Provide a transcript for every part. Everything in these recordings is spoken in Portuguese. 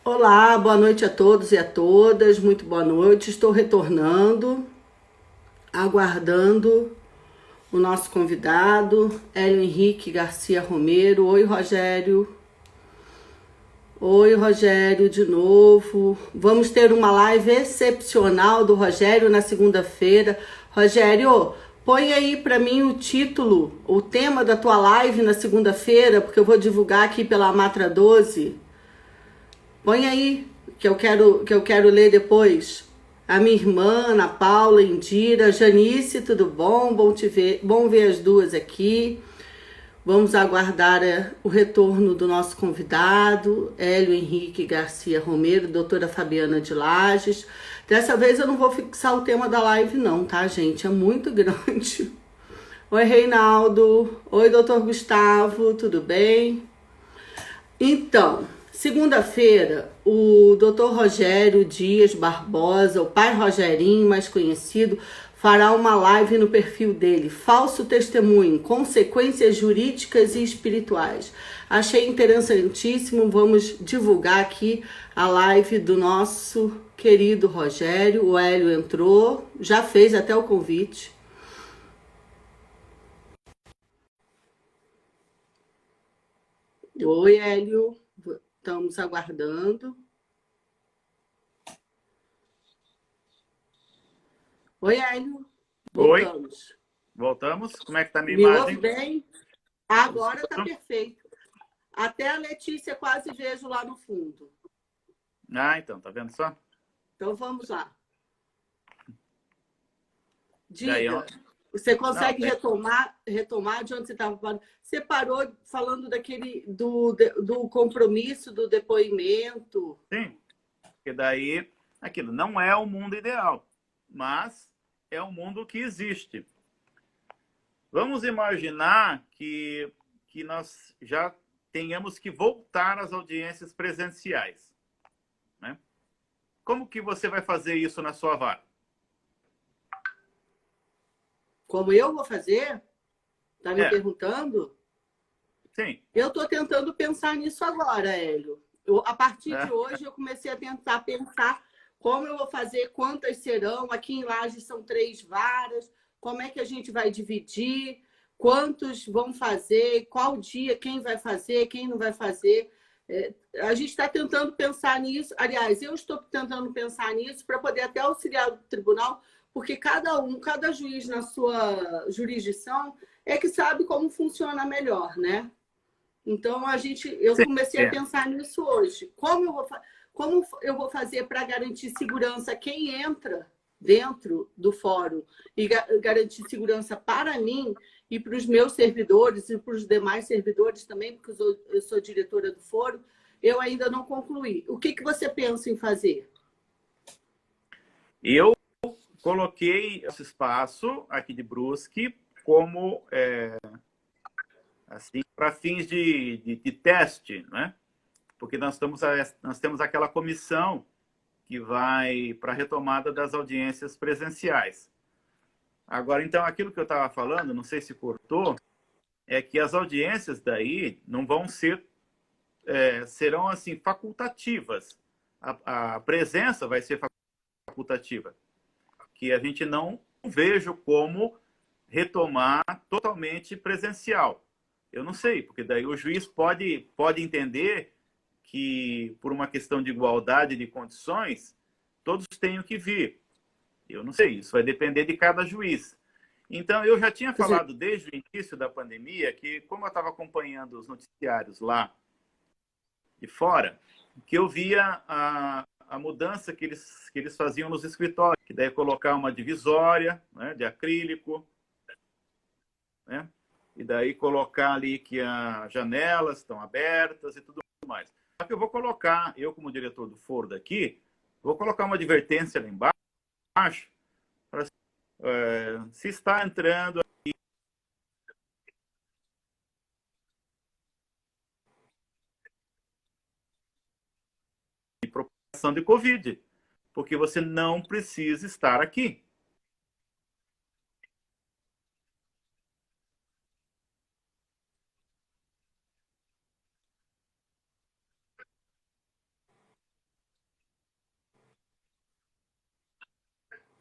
Olá, boa noite a todos e a todas. Muito boa noite. Estou retornando, aguardando o nosso convidado, Hélio Henrique Garcia Romero. Oi, Rogério. Oi, Rogério, de novo. Vamos ter uma live excepcional do Rogério na segunda-feira. Rogério, põe aí para mim o título, o tema da tua live na segunda-feira, porque eu vou divulgar aqui pela Matra 12. Põe aí, que eu quero ler depois. A minha irmã, Ana Paula, Indira, Janice, tudo bom? Bom ver as duas aqui. Vamos aguardar o retorno do nosso convidado, Hélio Henrique Garcia Romero, doutora Fabiana de Lages. Dessa vez eu não vou fixar o tema da live não, tá, gente? É muito grande. Oi, Reinaldo. Oi, doutor Gustavo, tudo bem? Então, segunda-feira, o Dr. Rogério Dias Barbosa, o pai Rogerinho, mais conhecido, fará uma live no perfil dele, Falso Testemunho, Consequências Jurídicas e Espirituais. Achei interessantíssimo, vamos divulgar aqui a live do nosso querido Rogério. O Hélio entrou, já fez até o convite. Oi, Hélio, estamos aguardando. Oi, Hélio, Oi, voltamos. voltamos. Como é que tá a minha Me ouve imagem? bem? Agora tá Escuto? perfeito. Até a Letícia quase vejo lá no fundo. Ah, então, tá vendo só? Então vamos lá. Daí, Diga, você não, consegue retomar de onde você estava falando? Você parou falando do compromisso, do depoimento. sim, porque daí, aquilo não é o mundo ideal, mas é o mundo que existe. Vamos imaginar que nós já tenhamos que voltar às audiências presenciais, né? Como que você vai fazer isso na sua vara? Como eu vou fazer? Tá me É, perguntando? sim, Eu estou tentando pensar nisso agora, Hélio. A partir de né? hoje, eu comecei a tentar pensar como eu vou fazer, quantas serão. Aqui em Lages são 3 varas, como é que a gente vai dividir, quantos vão fazer, qual dia, quem vai fazer, quem não vai fazer. A gente está tentando pensar nisso. Aliás, eu estou tentando pensar nisso para poder até auxiliar o tribunal, porque cada juiz na sua jurisdição é que sabe como funciona melhor, né? Então eu Sim, comecei a é. pensar nisso hoje. Como eu vou fazer para garantir segurança a quem entra dentro do fórum e garantir segurança para mim e para os meus servidores e para os demais servidores também, porque eu sou diretora do fórum, eu ainda não concluí. O que você pensa em fazer? Eu coloquei esse espaço aqui de Brusque como assim, para fins de teste, né? Porque nós temos aquela comissão que vai para a retomada das audiências presenciais. Agora, então, aquilo que eu estava falando, não sei se cortou, é que as audiências daí não vão ser, serão assim, facultativas. A presença vai ser facultativa, que a gente não vejo como retomar totalmente presencial. Eu não sei, porque daí o juiz pode entender que, por uma questão de igualdade de condições, todos tenham que vir. Eu não sei, isso vai depender de cada juiz. Então, eu já tinha falado desde o início da pandemia que, como eu estava acompanhando os noticiários lá de fora, que eu via a mudança que eles faziam nos escritórios, que daí colocar uma divisória, né, de acrílico, né? E daí colocar ali que as janelas estão abertas e tudo mais. Só que eu vou colocar, eu como diretor do foro daqui, vou colocar uma advertência lá embaixo, para se está entrando em propagação de Covid, porque você não precisa estar aqui.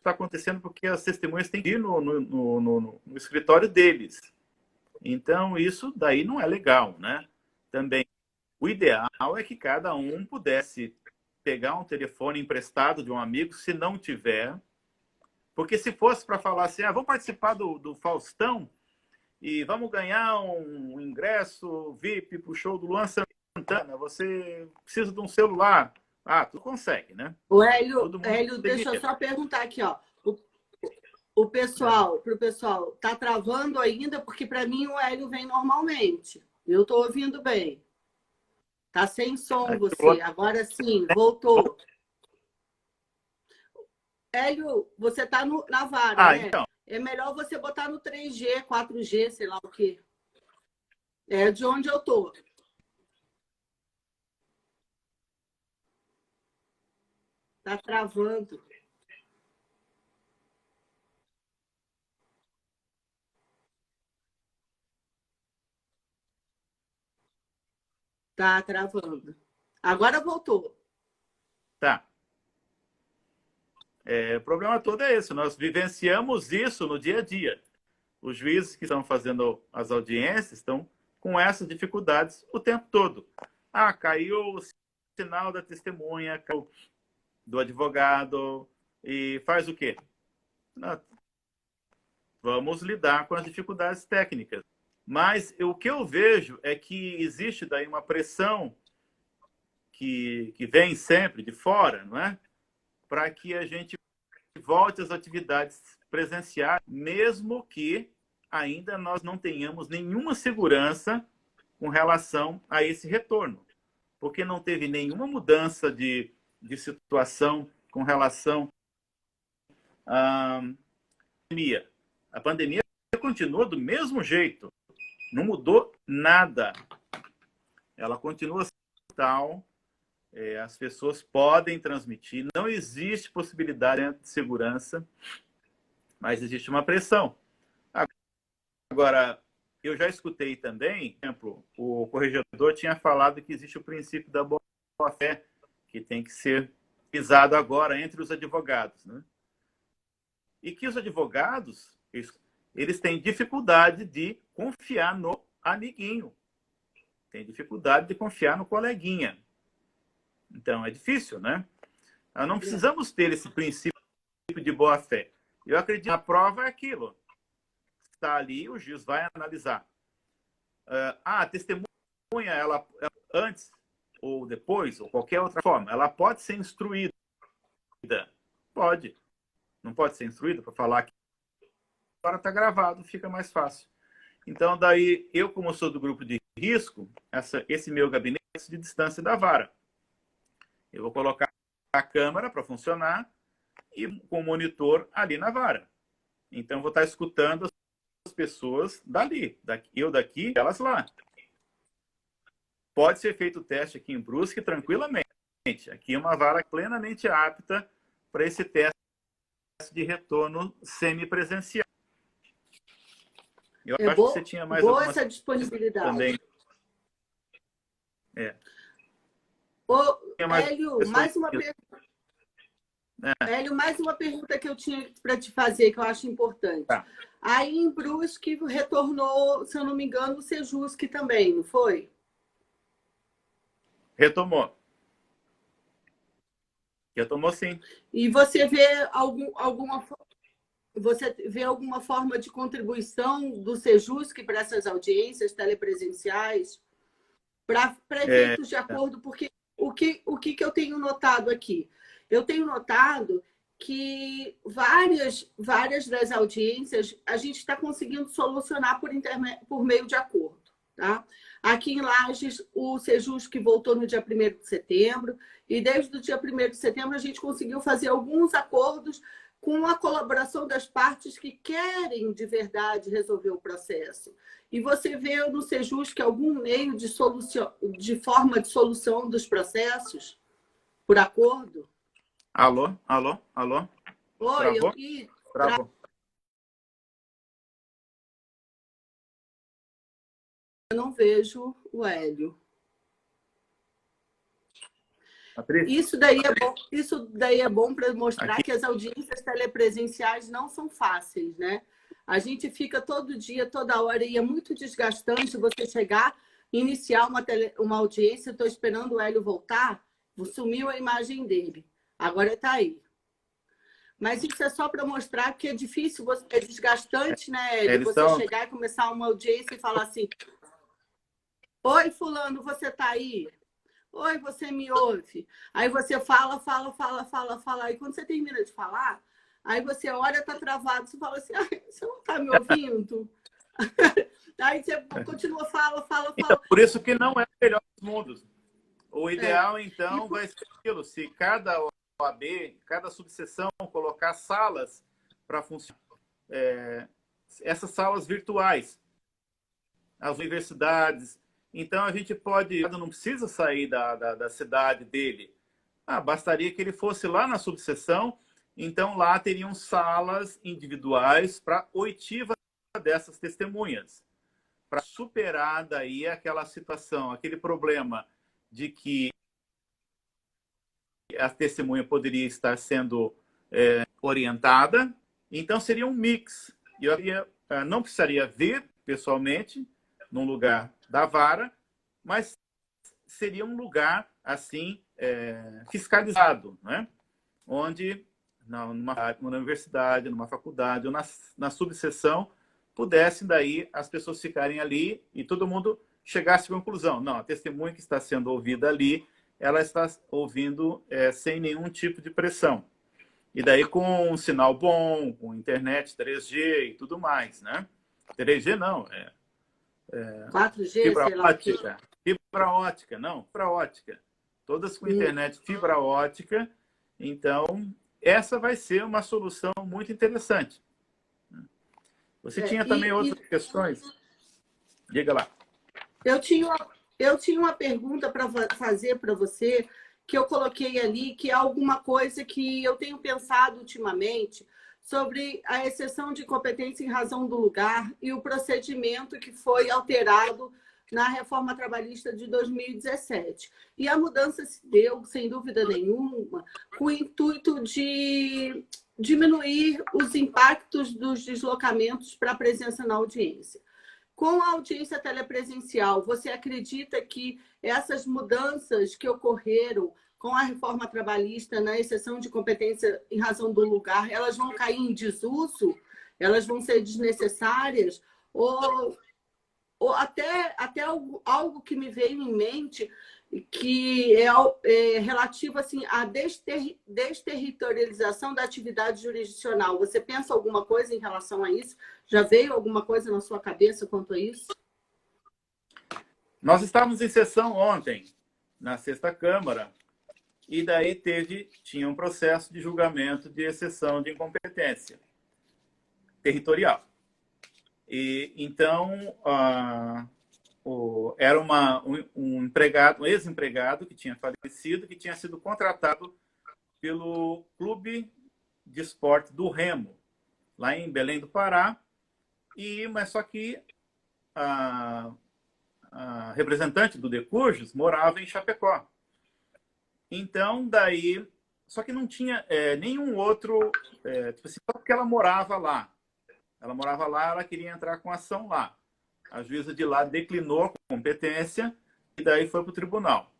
está acontecendo porque as testemunhas têm que ir no escritório deles. Então, isso daí não é legal, né? Também, o ideal é que cada um pudesse pegar um telefone emprestado de um amigo, se não tiver, porque se fosse para falar assim, vamos participar do Faustão e vamos ganhar um ingresso VIP para o show do Luan Santana, você precisa de um celular. Tu consegue, né? O Hélio, Todo mundo deixa eu dinheiro. só perguntar aqui, ó. O pessoal, pro pessoal, tá travando ainda? Porque para mim o Hélio vem normalmente. Eu tô ouvindo bem. Tá sem som você. Agora sim, voltou. Hélio, você tá na vara, né? Então. É melhor você botar no 3G, 4G, sei lá o quê. É de onde eu tô. Tá travando. Tá travando. Agora voltou. Tá. O problema todo é esse. Nós vivenciamos isso no dia a dia. Os juízes que estão fazendo as audiências estão com essas dificuldades o tempo todo. Caiu o sinal da testemunha, caiu do advogado, e faz o quê? Vamos lidar com as dificuldades técnicas. Mas o que eu vejo é que existe daí uma pressão que vem sempre de fora, não é? Para que a gente volte às atividades presenciais, mesmo que ainda nós não tenhamos nenhuma segurança com relação a esse retorno, porque não teve nenhuma mudança de situação com relação à pandemia. A pandemia continua do mesmo jeito, não mudou nada. Ela continua tal, as pessoas podem transmitir, não existe possibilidade de segurança, mas existe uma pressão. Agora, eu já escutei também, por exemplo, o corregedor tinha falado que existe o princípio da boa-fé, que tem que ser pisado agora entre os advogados, né? E que os advogados, eles têm dificuldade de confiar no amiguinho, têm dificuldade de confiar no coleguinha. Então, é difícil, né? Nós não precisamos ter esse princípio de boa-fé. Eu acredito que a prova é aquilo. Está ali, o juiz vai analisar. A testemunha, ela antes ou depois, ou qualquer outra forma, ela pode ser instruída. Pode. Não pode ser instruída para falar que agora está gravado, fica mais fácil. Então, daí, eu, como sou do grupo de risco, esse meu gabinete de distância da vara. Eu vou colocar a câmera para funcionar e com o monitor ali na vara. Então, eu vou estar escutando as pessoas dali. Eu daqui, elas lá. Pode ser feito o teste aqui em Brusque tranquilamente. Aqui é uma vara plenamente apta para esse teste de retorno semipresencial. Eu acho que você tinha mais boa algumas essa disponibilidade. também. Hélio, mais uma pergunta. Hélio, mais uma pergunta que eu tinha para te fazer, que eu acho importante. Tá. Aí em Brusque retornou, se eu não me engano, o Sejusc também, não foi? Retomou. Retomou, sim. E você vê você vê alguma forma de contribuição do Sejusc para essas audiências telepresenciais? Para efeitos de acordo, porque o que eu tenho notado aqui? Eu tenho notado que várias das audiências a gente está conseguindo solucionar por meio de acordo. Tá? Aqui em Lages, o Sejusc voltou no dia 1º de setembro, e desde o dia 1º de setembro a gente conseguiu fazer alguns acordos com a colaboração das partes que querem de verdade resolver o processo. E você vê no Sejusc algum meio de forma de solução dos processos por acordo? Alô? Oi, Travou? aqui. Travou. Eu não vejo o Hélio. Patrícia, Isso daí é bom para mostrar aqui, que as audiências telepresenciais não são fáceis, né? A gente fica todo dia, toda hora, e é muito desgastante você chegar, iniciar uma audiência, estou esperando o Hélio voltar, sumiu a imagem dele. Agora está aí. Mas isso é só para mostrar que é difícil, é desgastante, né, Hélio? eles Você estão... chegar e começar uma audiência e falar assim: oi, fulano, você está aí? Oi, você me ouve? Aí você fala, fala, fala, fala, fala. Aí quando você termina de falar, aí você olha, está travado, você fala assim: ah, você não está me ouvindo? Aí você continua, fala, fala, Então, fala. por isso que não é o melhor dos mundos. O É. ideal, então, vai ser aquilo. Se cada OAB, cada subseção colocar salas para funcionar, essas salas virtuais, as universidades. Então, a gente pode... Não precisa sair da cidade dele. Bastaria que ele fosse lá na subseção. Então, lá teriam salas individuais para oitiva dessas testemunhas, para superar daí aquela situação, aquele problema de que a testemunha poderia estar sendo orientada. Então, seria um mix. Eu não precisaria vir pessoalmente num lugar da vara, mas seria um lugar assim fiscalizado, né? Onde numa universidade, numa faculdade ou na subseção pudessem daí as pessoas ficarem ali e todo mundo chegasse à conclusão: não, a testemunha que está sendo ouvida ali, ela está ouvindo sem nenhum tipo de pressão. E daí com um sinal bom, com internet 3G e tudo mais, né? 3G não, 4G, fibra sei lá o quê. ótica. Fibra ótica, não, fibra ótica. Todas com internet fibra ótica. Então, essa vai ser uma solução muito interessante. Você tinha também outras questões? Diga lá. Eu tinha uma pergunta para fazer para você, que eu coloquei ali, que é alguma coisa que eu tenho pensado ultimamente sobre a exceção de competência em razão do lugar e o procedimento que foi alterado na reforma trabalhista de 2017. E a mudança se deu, sem dúvida nenhuma, com o intuito de diminuir os impactos dos deslocamentos para a presença na audiência. Com a audiência telepresencial, você acredita que essas mudanças que ocorreram com a reforma trabalhista, na exceção de competência em razão do lugar, elas vão cair em desuso? Elas vão ser desnecessárias? Ou até algo que me veio em mente, que é relativo assim, à desterritorialização da atividade jurisdicional. Você pensa alguma coisa em relação a isso? Já veio alguma coisa na sua cabeça quanto a isso? Nós estávamos em sessão ontem, na Sexta Câmara, e daí tinha um processo de julgamento de exceção de incompetência territorial. E então era um ex-empregado que tinha falecido, que tinha sido contratado pelo Clube de Esporte do Remo, lá em Belém do Pará, mas só que a representante do Decursos morava em Chapecó. Então, daí... Só que não tinha nenhum outro... tipo assim, só porque ela morava lá. Ela morava lá, ela queria entrar com ação lá. A juíza de lá declinou a competência e daí foi para o tribunal.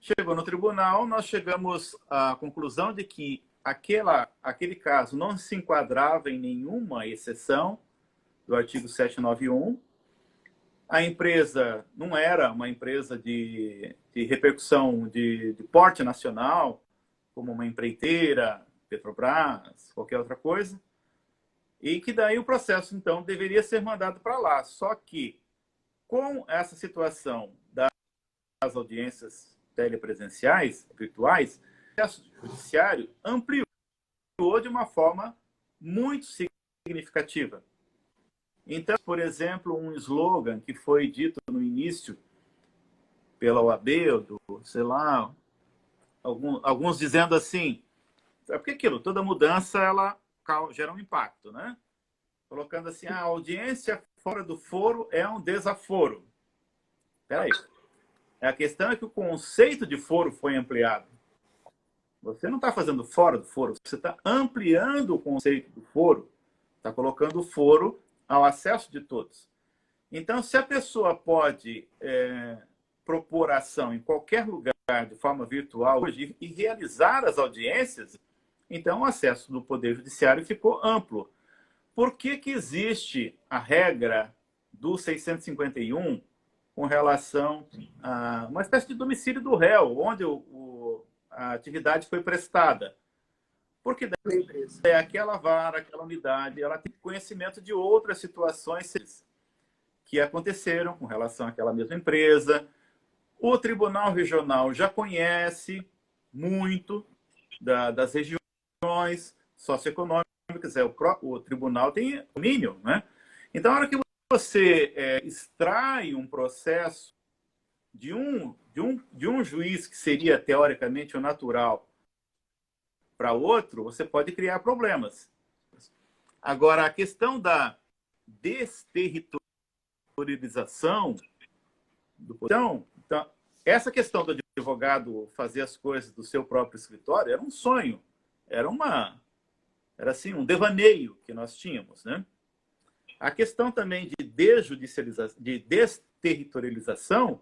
Chegou no tribunal, nós chegamos à conclusão de que aquele caso não se enquadrava em nenhuma exceção do artigo 791. A empresa não era uma empresa de repercussão de porte nacional, como uma empreiteira, Petrobras, qualquer outra coisa. E que daí o processo, então, deveria ser mandado para lá. Só que, com essa situação das audiências telepresenciais, virtuais, o processo judiciário ampliou de uma forma muito significativa. Então, por exemplo, um slogan que foi dito no início pela OAB, sei lá, alguns dizendo assim, porque aquilo, toda mudança, ela gera um impacto, né? Colocando assim, a audiência fora do foro é um desaforo. Espera aí. A questão é que o conceito de foro foi ampliado. Você não está fazendo fora do foro, você está ampliando o conceito do foro, está colocando o foro ao acesso de todos. Então, se a pessoa pode propor ação em qualquer lugar de forma virtual hoje e realizar as audiências, então o acesso do Poder Judiciário ficou amplo. Por que que existe a regra do 651 com relação a uma espécie de domicílio do réu, onde a atividade foi prestada? Porque daí aquela vara, aquela unidade, ela tem conhecimento de outras situações que aconteceram com relação àquela mesma empresa. O Tribunal Regional já conhece muito das regiões socioeconômicas, o tribunal tem domínio, né? Então, na hora que você extrai um processo de um juiz que seria teoricamente o natural para outro, você pode criar problemas. Agora, a questão da desterritorialização então, essa questão do advogado fazer as coisas do seu próprio escritório era um sonho, era assim, um devaneio que nós tínhamos, né? A questão também de desterritorialização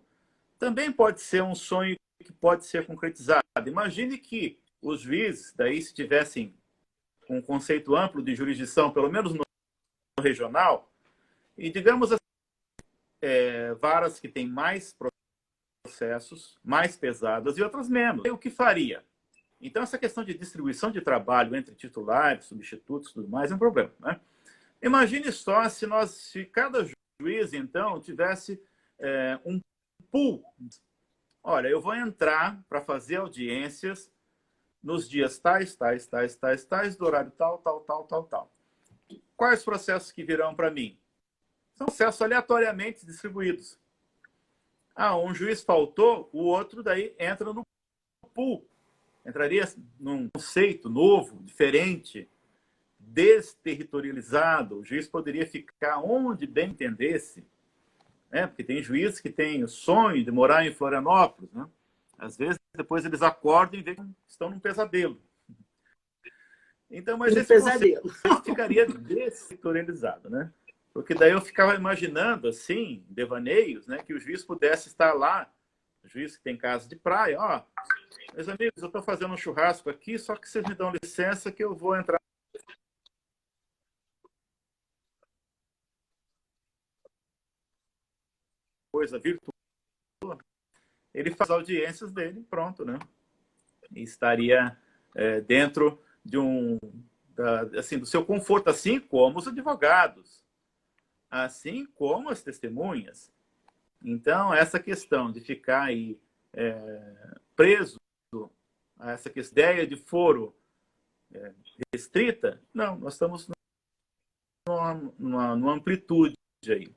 também pode ser um sonho que pode ser concretizado. Imagine que os juízes, daí, se tivessem um conceito amplo de jurisdição, pelo menos no regional, e digamos assim, varas que têm mais processos, mais pesadas e outras menos. O que faria? Então, essa questão de distribuição de trabalho entre titulares, substitutos e tudo mais é um problema, né? Imagine só se cada juiz, então, tivesse um pool. Olha, eu vou entrar para fazer audiências nos dias tais, do horário tal. Quais processos que virão para mim? São processos aleatoriamente distribuídos. Um juiz faltou, o outro daí entra no pool. Entraria num conceito novo, diferente, desterritorializado. O juiz poderia ficar onde bem entendesse, né? Porque tem juízes que têm o sonho de morar em Florianópolis, né? Às vezes, depois eles acordam e veem que estão num pesadelo. Então, mas esse conceito ficaria desterritorializado, né? Porque daí eu ficava imaginando, assim, devaneios, né? Que o juiz pudesse estar lá, o juiz que tem casa de praia, meus amigos, eu estou fazendo um churrasco aqui, só que vocês me dão licença que eu vou entrar. Coisa virtual. Ele faz audiências dele, pronto, né? E estaria dentro de do seu conforto, assim como os advogados, assim como as testemunhas. Então, essa questão de ficar aí preso a essa ideia de foro restrita, não, nós estamos numa amplitude aí.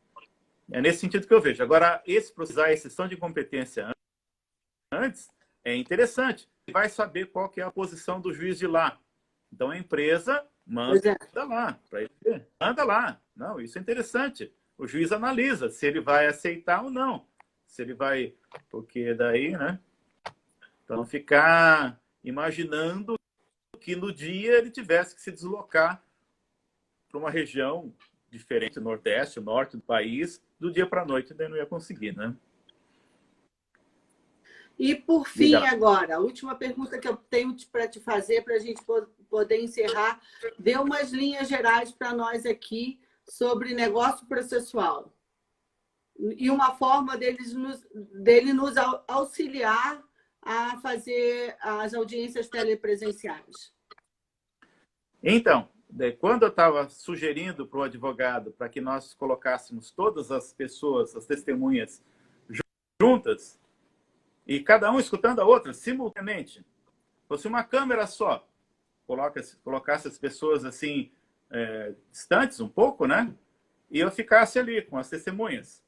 É nesse sentido que eu vejo. Agora, a exceção de competência antes é interessante. Você vai saber qual que é a posição do juiz de lá. Então, a empresa manda lá. Para ele ver. Manda lá. Não, isso é interessante. O juiz analisa se ele vai aceitar ou não. Se ele vai... Porque daí, né? Então, ficar imaginando que no dia ele tivesse que se deslocar para uma região diferente, nordeste, norte do país, do dia para a noite, daí não ia conseguir, né? E, por fim, agora, a última pergunta que eu tenho para te fazer, para a gente poder encerrar, dê umas linhas gerais para nós aqui sobre negócio processual. E uma forma dele nos auxiliar a fazer as audiências telepresenciais. Então, quando eu estava sugerindo para o advogado para que nós colocássemos todas as pessoas, as testemunhas, juntas, e cada um escutando a outra simultaneamente, fosse uma câmera só, colocasse as pessoas assim, distantes um pouco, né? E eu ficasse ali com as testemunhas,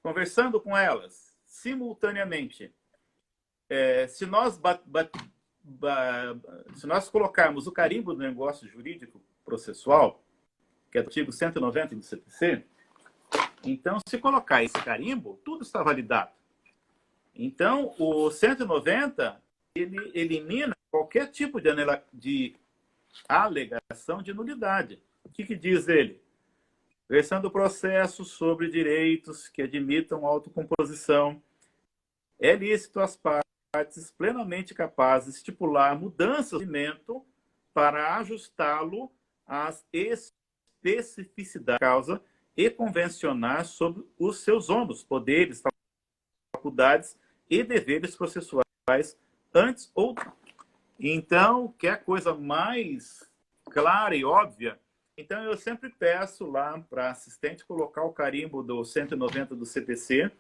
conversando com elas simultaneamente. Se nós colocarmos o carimbo do negócio jurídico processual, que é do artigo 190 do CPC, então, se colocar esse carimbo, tudo está validado. Então, o 190, ele elimina qualquer tipo de alegação de nulidade. O que diz ele? Versando o processo sobre direitos que admitam autocomposição, é lícito às partes plenamente capazes de estipular mudanças de procedimento para ajustá-lo às especificidades da causa e convencionar sobre os seus ônus, poderes, faculdades e deveres processuais antes ou... Então, quer coisa mais clara e óbvia? Então, eu sempre peço lá para a assistente colocar o carimbo do 190 do CPC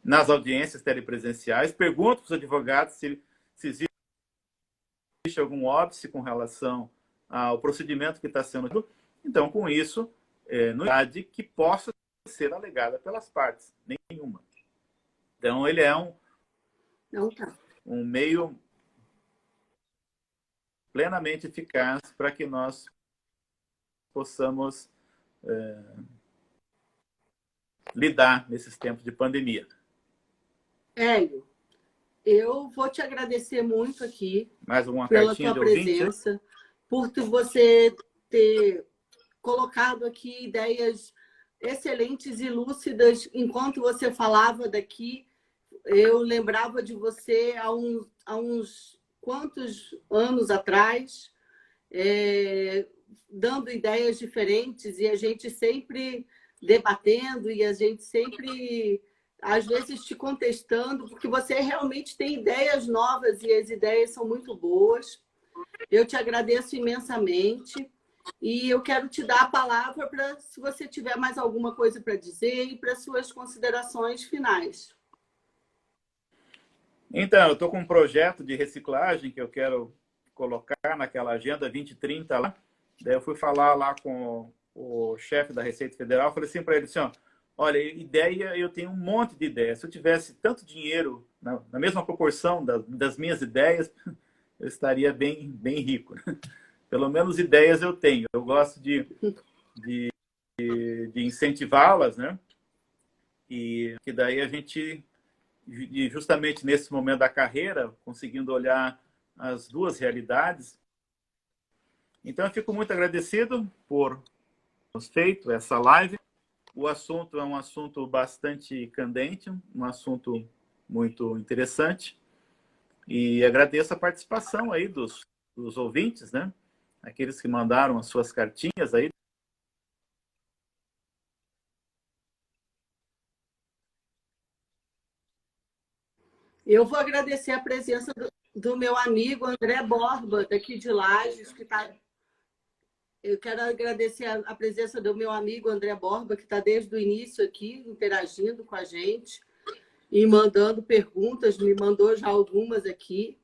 nas audiências telepresenciais. Pergunto para os advogados se existe algum óbice com relação ao procedimento que está sendo... Então, com isso, nulidade que possa ser alegada pelas partes. Nenhuma. Então, ele é um meio plenamente eficaz para que nós possamos lidar nesses tempos de pandemia. Hélio, eu vou te agradecer muito aqui mais uma pela tua presença, por você ter colocado aqui ideias excelentes e lúcidas. Enquanto você falava daqui, eu lembrava de você há uns quantos anos atrás, dando ideias diferentes, e a gente sempre debatendo, e a gente sempre, às vezes, te contestando, porque você realmente tem ideias novas e as ideias são muito boas. Eu te agradeço imensamente e eu quero te dar a palavra para, se você tiver mais alguma coisa para dizer, e para suas considerações finais. Então, eu estou com um projeto de reciclagem que eu quero colocar naquela Agenda 2030 lá. Daí eu fui falar lá com o chefe da Receita Federal, falei assim para ele assim, ó, olha, ideia, eu tenho um monte de ideias. Se eu tivesse tanto dinheiro, na mesma proporção das minhas ideias, eu estaria bem rico. Pelo menos ideias eu tenho. Eu gosto de incentivá-las, né? E que daí a gente, justamente nesse momento da carreira, conseguindo olhar as duas realidades. Então, eu fico muito agradecido por termos feito essa live. O assunto é um assunto bastante candente, um assunto muito interessante. E agradeço a participação aí dos ouvintes, né? Aqueles que mandaram as suas cartinhas aí. Eu vou agradecer a presença do meu amigo André Borba, daqui de Lages, que está... Eu quero agradecer a presença do meu amigo André Borba, que está desde o início aqui, interagindo com a gente e mandando perguntas, me mandou já algumas aqui.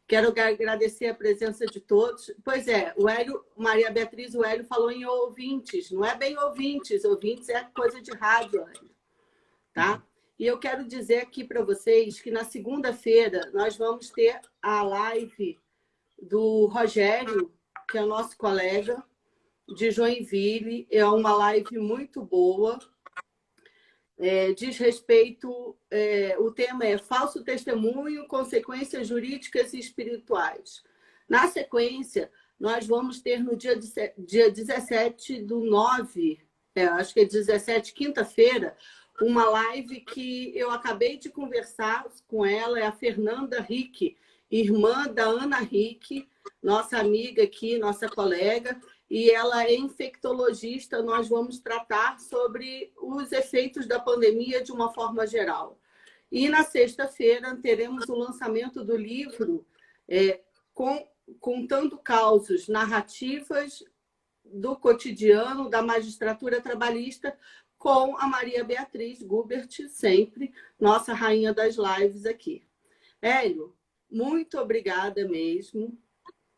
Quero agradecer a presença de todos. Pois é, o Hélio, Maria Beatriz, o Hélio falou em ouvintes. Não é bem ouvintes, ouvintes é coisa de rádio, Hélio, tá? E eu quero dizer aqui para vocês que na segunda-feira nós vamos ter a live do Rogério, que é o nosso colega de Joinville. É uma live muito boa. Diz respeito... o tema é falso testemunho, consequências jurídicas e espirituais. Na sequência, nós vamos ter no dia 17/9, acho que é 17, quinta-feira, uma live que eu acabei de conversar com ela, é a Fernanda Rick, irmã da Ana Rick, nossa amiga aqui, nossa colega, e ela é infectologista. Nós vamos tratar sobre os efeitos da pandemia de uma forma geral. E na sexta-feira teremos o lançamento do livro contando causos, narrativas do cotidiano da magistratura trabalhista, com a Maria Beatriz Gubert, sempre nossa rainha das lives aqui. Hélio, muito obrigada mesmo.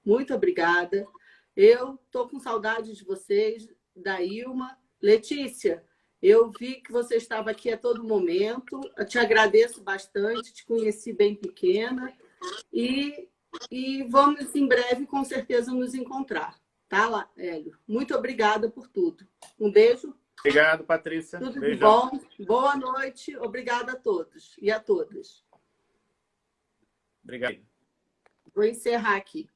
Muito obrigada. Eu estou com saudade de vocês, da Ilma. Letícia, eu vi que você estava aqui a todo momento. Eu te agradeço bastante, te conheci bem pequena. E vamos, em breve, com certeza, nos encontrar. Tá, Hélio? Muito obrigada por tudo. Um beijo. Obrigado, Patrícia. Tudo de Beijão. bom. Boa noite. Obrigada a todos e a todas. Obrigado. Vou encerrar aqui.